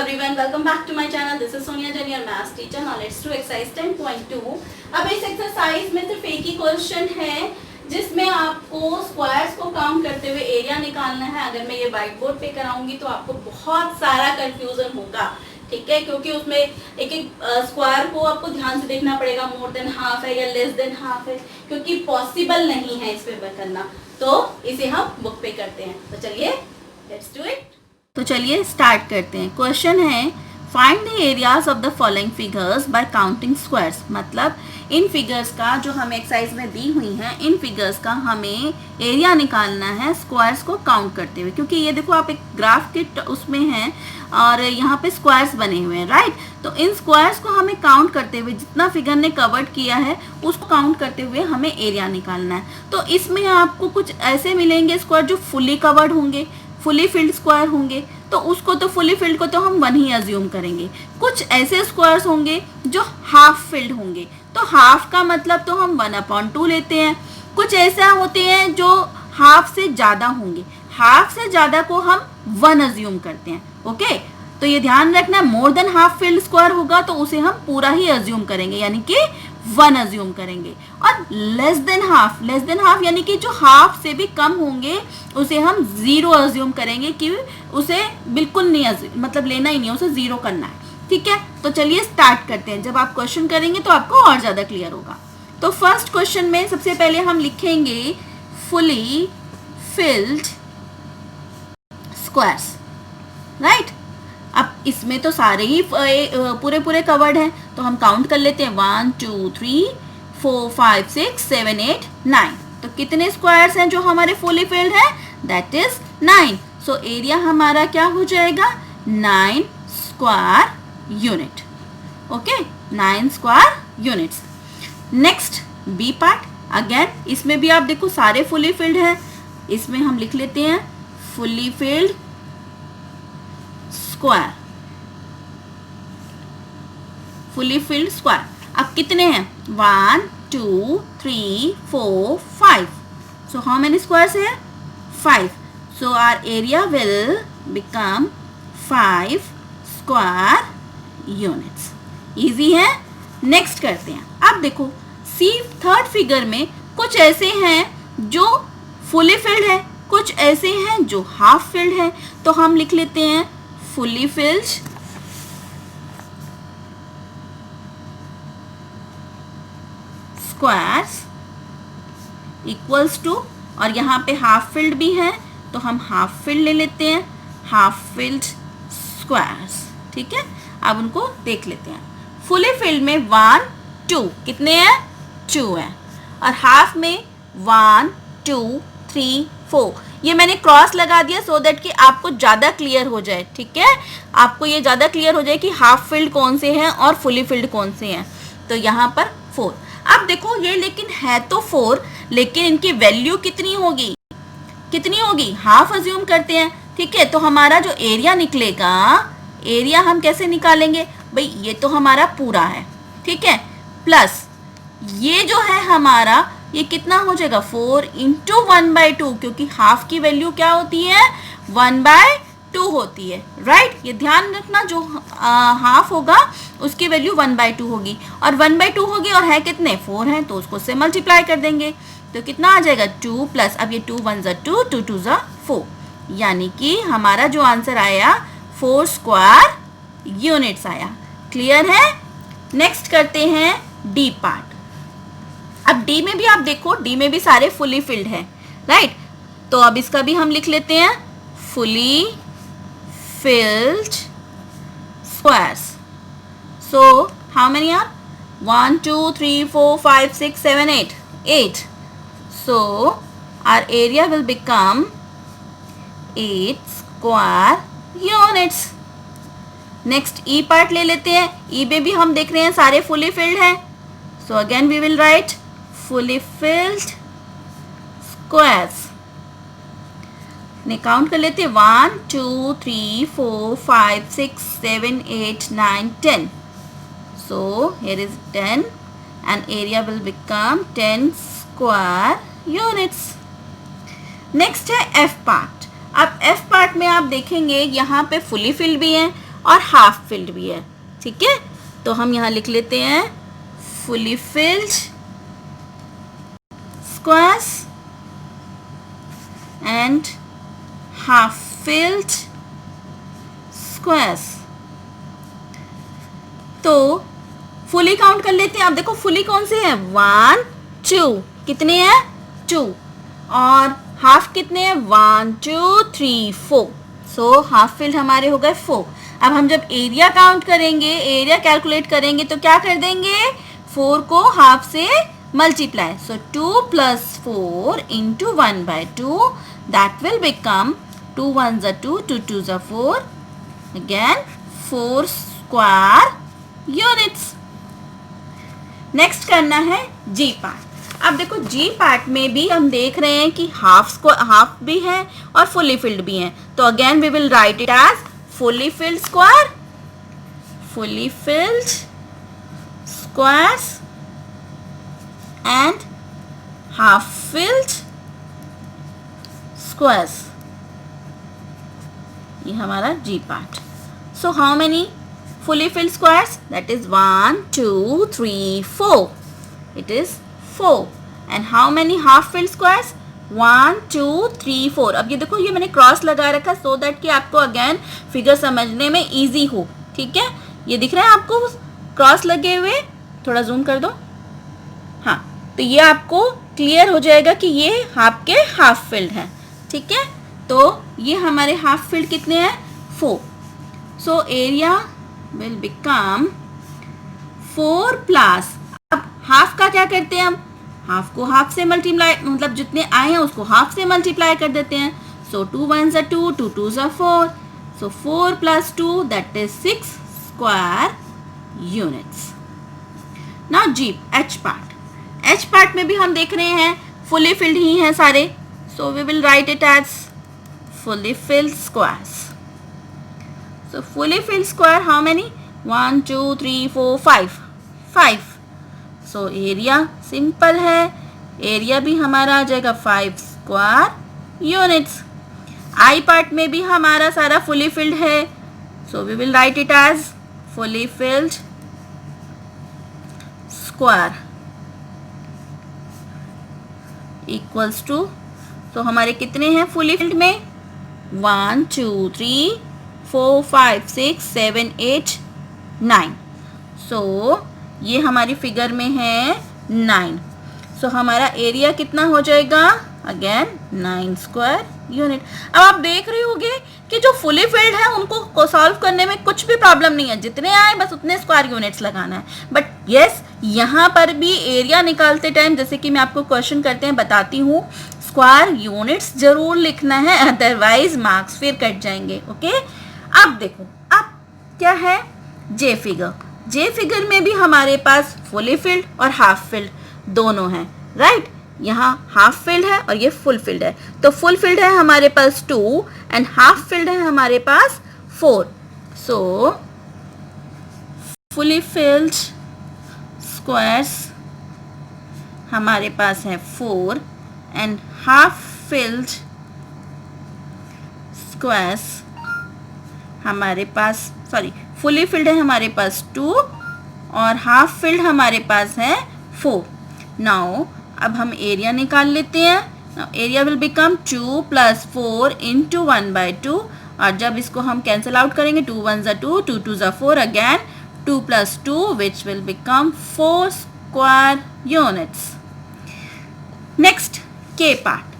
everyone, welcome back to my channel. This is Sonia Jain, your maths teacher. Now let's do exercise 10.2. अब इस exercise में सिर्फ एक ही question है जिसमें आपको स्क्वायर्स को काउंट करते हुए एरिया निकालना है. अगर मैं ये व्हाइट बोर्ड पे कराऊंगी तो आपको बहुत सारा कंफ्यूजन होगा, ठीक है, क्योंकि उसमें एक एक स्क्वायर को आपको ध्यान से देखना पड़ेगा. मोर देन हाफ है या लेस देन हाफ है, क्योंकि पॉसिबल नहीं है इस पे करना. तो इसे हम बुक पे करते हैं. तो चलिए लेट्स डू इट. तो चलिए स्टार्ट करते हैं. क्वेश्चन है find the areas of the following figures bye counting squares. मतलब इन फिगर्स का जो हमें एक्सरसाइज में दी हुई हैं, इन फिगर्स का हमें एरिया निकालना है स्क्वायर्स को काउंट करते हुए. क्योंकि ये देखो आप एक ग्राफ के उसमें हैं और यहाँ पे स्क्वायर्स बने हुए हैं, राइट. तो इन स्क्वायर्स को हमें काउंट करते हुए जितना फिगर ने कवर्ड किया है उसको काउंट करते हुए हमें एरिया निकालना है. तो इसमें आपको कुछ ऐसे मिलेंगे स्क्वायर जो फुली कवर्ड होंगे, फुली फिल्ड स्क्वायर होंगे. तो उसको तो फुली फिल्ड को तो हम 1 ही अज्यूम करेंगे. कुछ ऐसे स्क्वायर्स होंगे जो हाफ फिल्ड होंगे, तो हाफ का मतलब तो हम 1/2 लेते हैं. कुछ ऐसा होते हैं जो हाफ से ज़्यादा होंगे, हाफ से ज़्यादा को हम 1 अज्यूम करते हैं. ओके, तो ये ध्यान रखना, more than half filled square होगा तो उसे हम पूरा ही अज्यूम करेंगे, यानी कि 1 अज्यूम करेंगे. और लेस देन हाफ यानी कि जो हाफ से भी कम होंगे उसे हम 0 अज्यूम करेंगे कि उसे बिल्कुल नहीं मतलब लेना ही नहीं, उसे 0 करना है. ठीक है, तो चलिए स्टार्ट करते हैं. जब आप क्वेश्चन करेंगे तो आपको और ज़्यादा क्लियर होगा. तो फर्स्ट क्वेश्चन में सबसे पहले हम लिखेंगे फुली फिल्ड स्क्वायर्स, राइट. अब इसमें तो सारे ही पूरे कवर्ड हैं, तो हम काउंट कर लेते हैं. 1 2 3 4 5 6 7 8 9. तो कितने स्क्वायर्स हैं जो हमारे फुली फिल्ड है? That is 9. सो एरिया हमारा क्या हो जाएगा? 9 square unit. Okay, 9 square units. Next B part. Again इसमें भी आप देखो सारे फुली फिल्ड है. इसमें हम लिख लेते हैं fully filled square, fully filled square. अब कितने हैं? 1 2 3 4 5. सो हाउ मेनी स्क्वायर्स है? 5. So our area will become 5 square units. Easy है. नेक्स्ट करते हैं. अब देखो सी थर्ड फिगर में कुछ ऐसे हैं जो फुली फिल्ड है, कुछ ऐसे हैं जो हाफ फिल्ड है. तो हम लिख लेते हैं fully filled squares equals to, और यहाँ पे हाफ फिल्ड भी है तो हम हाफ फिल्ड ले लेते हैं, हाफ फिल्ड स्क्वायर्स. ठीक है, अब उनको देख लेते हैं. फुली फिल्ड में 1 2 कितने हैं? 2 हैं. और हाफ में 1 2 3 4. ये मैंने क्रॉस लगा दिया सो दैट कि आपको ज़्यादा क्लियर हो जाए. ठीक है, आपको ये ज़्यादा क्लियर हो जाए कि हाफ फिल्ड कौन से हैं और फुली फिल्ड कौन से हैं. तो यहाँ पर 4. अब देखो ये लेकिन है तो 4, लेकिन इनकी वैल्यू कितनी होगी? कितनी होगी? हाफ अज्यूम करते हैं. ठीक है, तो हमारा जो एरिया निकलेगा, एरिया हम कैसे निकालेंगे? भाई ये तो हमारा पूरा है, ठीक है, प्लस ये जो है हमारा, ये कितना हो जाएगा? 4 इंटू 1/2, क्योंकि हाफ की वैल्यू क्या होती है? 1/2 होती है, राइट. ये ध्यान रखना, जो हाफ होगा उसकी वैल्यू 1/2 होगी, और 1/2 होगी और है कितने? 4 हैं, तो उसको से मल्टीप्लाई कर देंगे. तो कितना आ जाएगा? 2 प्लस, अब ये 2 1 ज़ा 2, 2 2 ज़ा 4, यानी कि हमारा जो आंसर आया 4 स्क्वायर यूनिट्स आया. क्लियर है. नेक्स्ट करते हैं डी पार्ट. अब डी में भी आप देखो, डी में भी सारे फुली फिल्ड है, राइट. तो अब इसका भी हम लिख लेते हैं fully filled squares. So how many are? 1 2 3 4 5 6 7 8 8. So our area will become 8 square units. Next E part ले लेते हैं. ई में भी हम देख रहे हैं सारे फुली फिल्ड है. So again we will write fully filled squares. ने काउंट कर लेते हैं 1 2 3 4 5 6 7 8 9 10. So here is 10 and area will become 10 square units. Next है एफ पार्ट. अब एफ पार्ट में आप देखेंगे यहाँ पे फुली फिल्ड भी हैं और हाफ फिल्ड भी है, ठीक है। तो हम यहाँ लिख लेते हैं fully filled squares and half filled squares. तो फुली काउंट कर लेते हैं। आप देखो फुली कौन से हैं, 1 2, कितने हैं 2, और हाफ कितने हैं 1 2 3 4। सो हाफ फिल्ड हमारे हो गए 4। अब हम जब एरिया काउंट करेंगे, एरिया कैलकुलेट करेंगे, तो क्या कर देंगे, 4 को हाफ से multiply. So 2 + 4 × 1/2, that will become 2 1s are 2, 2 2s are 4, again 4 square units। Next करना है जी पार्ट। अब देखो जी पार्ट में भी हम देख रहे हैं कि हाफ भी है और फुली फिल्ड भी है। तो again we will write it as fully filled square, fully filled squares and half filled squares. ये हमारा G part. So how many fully filled squares? That is 1 2 3 4. It is 4. And how many half filled squares? 1 2 3 4. अब ये देखो, ये मैंने cross लगा रखा so that कि आपको अगेन फिगर समझने में इजी हो, ठीक है। ये दिख रहा है आपको क्रॉस लगे हुए, थोड़ा जूम कर दो, हाँ। तो ये आपको क्लियर हो जाएगा कि ये आपके हाफ फिल्ड है, ठीक है। तो ये हमारे हाफ फिल्ड कितने हैं 4। So area will become 4 plus, अब हाफ का क्या करते हैं, हम हाफ को हाफ से मल्टीप्लाई, मतलब जितने आए हैं उसको हाफ से मल्टीप्लाई कर देते हैं। सो 2 1s are 2, 2 2s are 4, so 4 + 2 that is 6 square units। now G H part. H part में भी हम देख रहे हैं फुली फिल्ड ही हैं सारे, so we will write it as fully filled squares. So fully filled square how many? 1 2 3 4 5, 5। So area simple है, एरिया भी हमारा आ जाएगा 5 स्क्वायर यूनिट्स। आई पार्ट में भी हमारा सारा फुली फिल्ड है, so we will write it as fully filled square equals to, तो हमारे कितने हैं फुली फिल्ड में 1 2 3 4 5 6 7 8 9। सो ये हमारी फिगर में है 9। सो हमारा एरिया कितना हो जाएगा, अगेन 9 स्क्वायर यूनिट। अब आप देख रहे होंगे कि जो फुली फिल्ड है उनको सॉल्व करने में कुछ भी प्रॉब्लम नहीं है, जितने आए बस उतने स्क्वायर यूनिट्स लगाना है। बट यस, यहाँ पर भी एरिया निकालते टाइम, जैसे कि मैं आपको क्वेश्चन करते हैं बताती हूँ, स्क्वायर यूनिट्स जरूर लिखना है, अदरवाइज मार्क्स फिर कट जाएंगे, ओके। अब देखो, अब क्या है जे फिगर। जे फिगर में भी हमारे पास फुली फिल्ड और हाफ फिल्ड दोनों हैं, राइट। यहाँ हाफ फिल्ड है और ये फुल फिल्ड है। तो फुल फिल्ड है हमारे पास 2 एंड हाफ फिल्ड है हमारे पास 4। सो फुली फिल्ड स्क्वायर्स हमारे पास है 4 एंड हाफ फिल्ड स्क्वायर्स हमारे पास, सॉरी, फुली फिल्ड है हमारे पास 2 और हाफ फिल्ड हमारे पास है 4। नाउ अब हम एरिया निकाल लेते हैं। एरिया विल बिकम 2 + 4 × 1/2, और जब इसको हम कैंसिल आउट करेंगे 2 1s are 2, 2 2s are 4, again 2 + 2 which will become 4 square units. Next K part.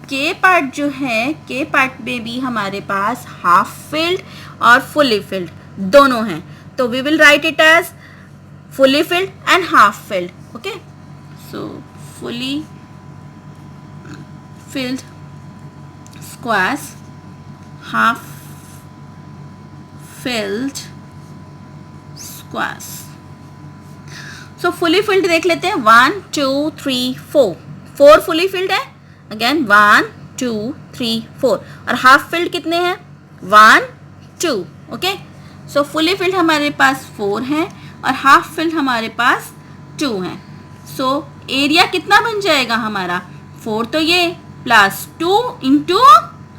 K part जो है, के पार्ट में भी हमारे पास हाफ फिल्ड और फुली फिल्ड दोनों हैं। तो we will write it as fully filled and half filled, okay. So fully filled squares, half filled squares. So fully filled देख लेते हैं, 1 2 3 4, 4 फुली फिल्ड है, अगेन 1 2 3 4, और हाफ फिल्ड कितने हैं 1 2, ओके। सो फुली फिल्ड हमारे पास 4 है और हाफ फिल्ड हमारे पास 2 है। सो एरिया कितना बन जाएगा हमारा, 4 तो ये +2 ×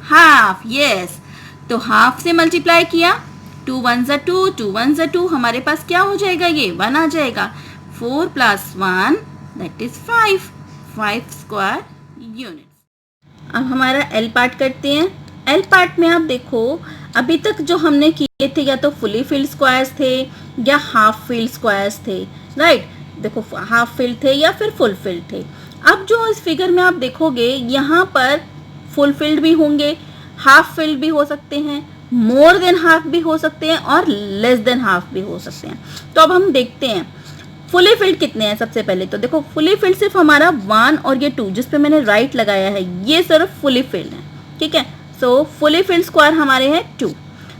हाफ, यस। तो हाफ से मल्टीप्लाई किया टू वन ज़ा टू, टू वन ज़ा टू, हमारे पास क्या हो जाएगा, ये 1 आ जाएगा। 4 + 1 दैट इज 5, 5 स्क्वायर यूनिट्स। अब हमारा एल पार्ट करते हैं। एल पार्ट में आप देखो अभी तक जो हमने किए थे या तो फुली फिल्ड स्क्वायर्स थे या हाफ फिल्ड स्क्वायर्स थे, राइट। देखो हाफ फिल्ड थे या फिर फुल फिल्ड थे। अब जो इस फिगर में आप देखोगे यहाँ पर फुल फिल्ड भी होंगे, हाफ फिल्ड भी हो सकते हैं, मोर देन हाफ भी हो सकते हैं और लेस देन हाफ भी हो सकते हैं। तो अब हम देखते हैं फुली फिल्ड कितने हैं। सबसे पहले तो देखो फुली फिल्ड सिर्फ हमारा 1 और ये 2 जिस पे मैंने राइट लगाया है ये सिर्फ फुली फिल्ड है, ठीक है। सो फुली फिल्ड स्क्वायर हमारे हैं 2।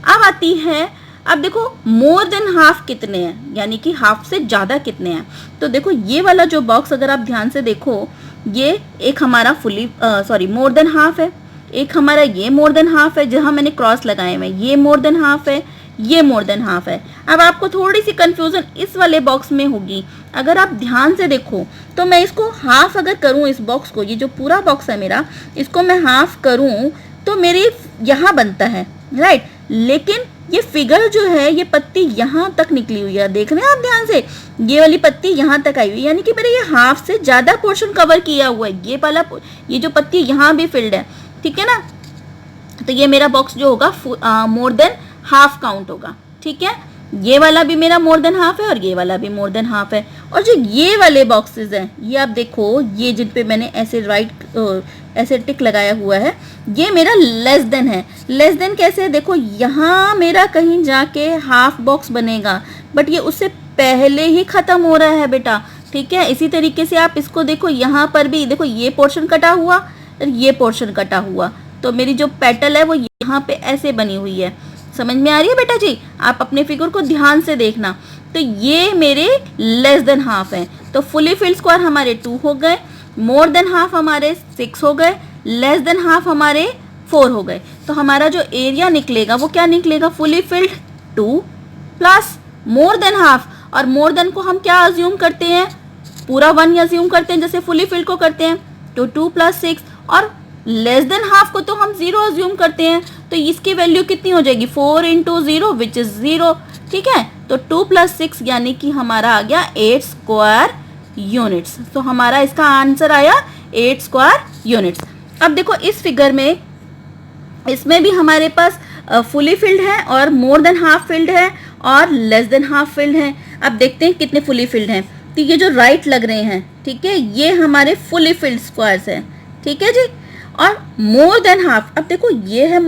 अब आती है, अब देखो मोर देन हाफ कितने हैं, यानी कि हाफ से ज़्यादा कितने हैं। तो देखो ये वाला जो बॉक्स अगर आप ध्यान से देखो, ये एक हमारा मोर देन हाफ है, एक हमारा ये मोर देन हाफ है जहाँ मैंने क्रॉस लगाए हुए, ये मोर देन हाफ है, ये मोर देन हाफ है। अब आपको थोड़ी सी कंफ्यूजन इस वाले बॉक्स में होगी। अगर आप ध्यान से देखो तो मैं इसको हाफ अगर करूँ, इस बॉक्स को, ये जो पूरा बॉक्स है मेरा, इसको मैं हाफ करूँ तो मेरी यहाँ बनता है, राइट। लेकिन ये फिगर जो है ये पत्ती यहाँ तक निकली हुई है, देख रहे हैं आप ध्यान से, ये वाली पत्ती यहाँ तक आई हुई है, यानी कि मेरे ये हाफ से ज़्यादा पोर्शन कवर किया हुआ है। ये जो पत्ती यहाँ भी फिल्ड है, ठीक है ना। तो ये मेरा बॉक्स जो होगा मोर देन हाफ काउंट होगा, ठीक है। ये वाला भी मेरा मोर देन हाफ है और ये वाला भी मोर देन हाफ है। और जो ये वाले बॉक्सेस हैं ये आप देखो, ये जिन पे मैंने ऐसे टिक लगाया हुआ है, ये मेरा लेस देन है। लेस देन कैसे, देखो यहाँ मेरा कहीं जाके हाफ बॉक्स बनेगा, बट ये उससे पहले ही ख़त्म हो रहा है बेटा, ठीक है। इसी तरीके से आप इसको देखो, यहाँ पर भी देखो ये पोर्शन कटा हुआ और ये पोर्शन कटा हुआ, तो मेरी जो पेटल है वो यहाँ पे ऐसे बनी हुई है। समझ में आ रही है बेटा जी? आप अपने फिगर को ध्यान से देखना। तो ये मेरे लेस देन हाफ है, तो फुली फिल्ड स्क्वायर हमारे 2 हो गए, मोर देन हाफ हमारे 6 हो गए, लेस देन हाफ हमारे 4 हो गए। तो हमारा जो एरिया निकलेगा वो क्या निकलेगा, fully filled 2 plus more than half. और मोर देन को हम क्या अज्यूम करते हैं, पूरा 1 अज्यूम करते हैं जैसे फुली फिल्ड को करते हैं, तो 2 + 6। और लेस देन हाफ को तो हम 0 अज्यूम करते हैं, तो इसकी वैल्यू कितनी हो जाएगी, 4 × 0 विच इज 0, ठीक है। तो 2 + 6 यानी कि हमारा आ गया 8 स्क्वायर यूनिट्स। तो हमारा इसका आंसर आया 8 स्क्वायर यूनिट्स। अब देखो इस फिगर में, इसमें भी हमारे पास फुली फिल्ड है और मोर देन हाफ फिल्ड है और लेस देन हाफ फिल्ड है। अब देखते हैं कितने फुली फिल्ड हैं। तो ये जो राइट लग रहे हैं, ठीक है, ये हमारे फुली फिल्ड स्क्वायर्स हैं, ठीक है जी। और मोर देन हाफ, अब देखो ये है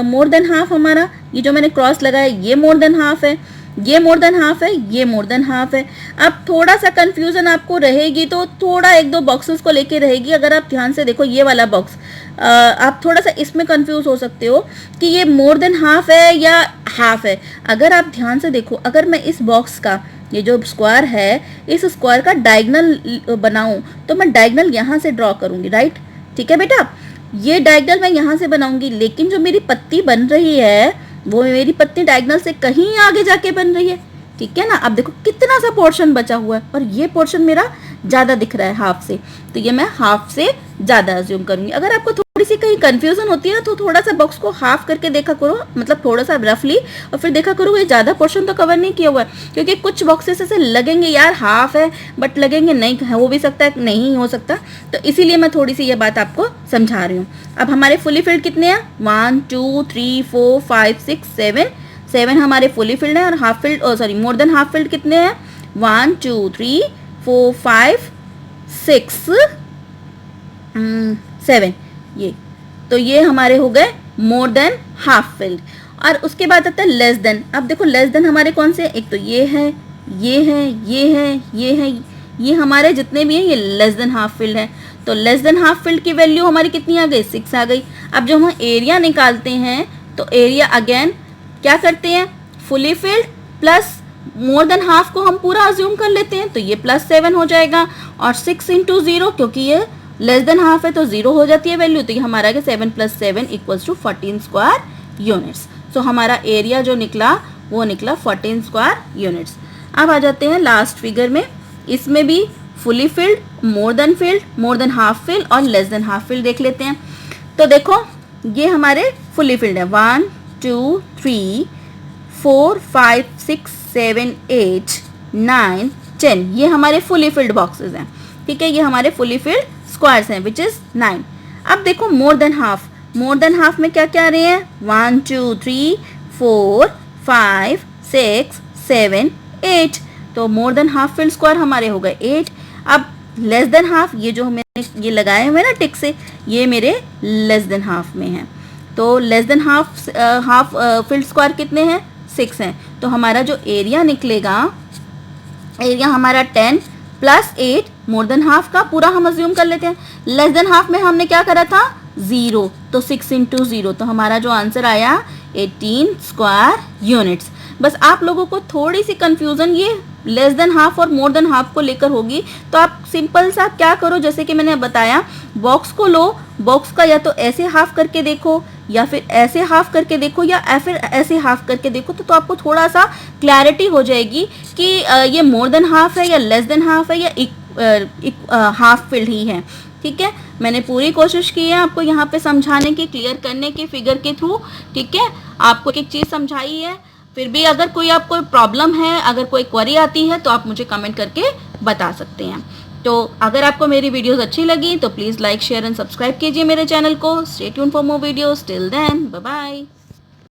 मोर देन हाफ हमारा, ये जो मैंने क्रॉस लगाया ये मोर देन हाफ है, ये मोर देन हाफ है, ये मोर देन हाफ है। अब थोड़ा सा कंफ्यूजन आपको रहेगी, तो थोड़ा 1-2 बॉक्सेस को लेके रहेगी। अगर आप ध्यान से देखो ये वाला बॉक्स, आप थोड़ा सा इसमें कंफ्यूज हो सकते हो कि ये मोर देन हाफ है या हाफ है। अगर आप ध्यान से देखो, अगर मैं इस बॉक्स का, ये जो स्क्वायर है, इस स्क्वायर का डायगनल बनाऊं तो मैं डायगनल यहाँ से ड्रॉ करूँगी, राइट, ठीक है बेटा। ये डायगनल मैं यहाँ से बनाऊंगी, लेकिन जो मेरी पत्ती बन रही है वो मेरी पत्ती डायगनल से कहीं आगे जाके बन रही है, ठीक है ना। अब देखो कितना सा पोर्शन बचा हुआ है और ये पोर्शन मेरा ज़्यादा दिख रहा है हाफ से, तो ये मैं हाफ से ज़्यादा अज्यूम करूँगी। अगर आपको थोड़ी सी कहीं कंफ्यूजन होती है ना, तो थोड़ा सा बॉक्स को हाफ करके देखा करो, मतलब थोड़ा सा रफली, और फिर देखा करो ये ज़्यादा पोर्शन तो कवर नहीं किया हुआ है। क्योंकि कुछ बॉक्सेस ऐसे लगेंगे यार हाफ है, बट लगेंगे नहीं, हो भी सकता है नहीं हो सकता, तो इसीलिए मैं थोड़ी सी ये बात आपको समझा रही हूँ। अब हमारे फुली फिल्ड कितने हैं, 1 2 3 4 5 6 7 हमारे फुली फिल्ड हैं। और half filled more than half filled कितने हैं, 1 2 3 4 5 6 7, ये तो ये हमारे हो गए मोर देन हाफ फिल्ड। और उसके बाद आता है लेस देन। अब देखो लेस देन हमारे कौन से, एक तो ये है, ये है, ये है, ये है, ये हमारे जितने भी हैं ये लेस देन हाफ फिल्ड है। तो लेस देन हाफ फिल्ड की वैल्यू हमारी कितनी आ गई, 6 आ गई। अब जब हम एरिया निकालते हैं तो एरिया अगेन क्या करते हैं, fully field plus more than half को हम पूरा अज्यूम कर लेते हैं, तो ये +7 हो जाएगा। और 6 × 0, क्योंकि ये लेस देन हाफ है तो 0 हो जाती है वैल्यू, तो ये हमारा 7 + 7 = 14 स्क्वायर यूनिट्स। सो हमारा एरिया जो निकला वो निकला 14 स्क्वायर यूनिट्स। अब आ जाते हैं लास्ट फिगर में। इसमें भी fully filled, more than half filled और लेस देन हाफ फिल्ड देख लेते हैं। तो देखो ये हमारे फुली फिल्ड है, 1 2 3 4 5 6 7 8 9 10 ये हमारे फुली फिल्ड बॉक्सेस हैं, ठीक है, ये हमारे फुली फिल्ड स्क्वायर्स हैं विच इज 9। अब देखो मोर देन हाफ में क्या क्या आ रहे हैं, 1 2 3 4 5 6 7 8, तो more than half filled square हमारे हो गए 8। अब लेस देन हाफ, ये जो मैंने ये लगाए हुए ना टिक से, ये मेरे लेस देन हाफ में है, तो less than half filled square कितने हैं, 6 हैं, तो हमारा जो एरिया निकलेगा, एरिया हमारा 10 प्लस 8 मोर देन हाफ का पूरा हम अज्यूम कर लेते हैं। लेस देन हाफ में हमने क्या करा था, 0, तो 6 इंटू 0, तो हमारा जो आंसर आया 18 स्क्वायर यूनिट्स। बस आप लोगों को थोड़ी सी कंफ्यूजन ये लेस देन हाफ और मोर देन हाफ को लेकर होगी, तो आप सिंपल सा क्या करो, जैसे कि मैंने बताया, बॉक्स को लो, बॉक्स का या तो ऐसे हाफ करके देखो या फिर ऐसे हाफ करके देखो या फिर ऐसे हाफ करके देखो, तो आपको थोड़ा सा क्लैरिटी हो जाएगी कि ये मोर देन हाफ है या लेस देन हाफ है या हाफ फिल्ड ही है, ठीक है। मैंने पूरी कोशिश की है आपको यहाँ पे समझाने की, क्लियर करने की फिगर के थ्रू, ठीक है, आपको एक चीज़ समझाई है। फिर भी अगर कोई आपको प्रॉब्लम है, अगर कोई क्वेरी आती है तो आप मुझे कमेंट करके बता सकते हैं। तो अगर आपको मेरी वीडियोस अच्छी लगी तो please like share and subscribe कीजिए मेरे चैनल को। Stay tune for more videos, till then bye bye.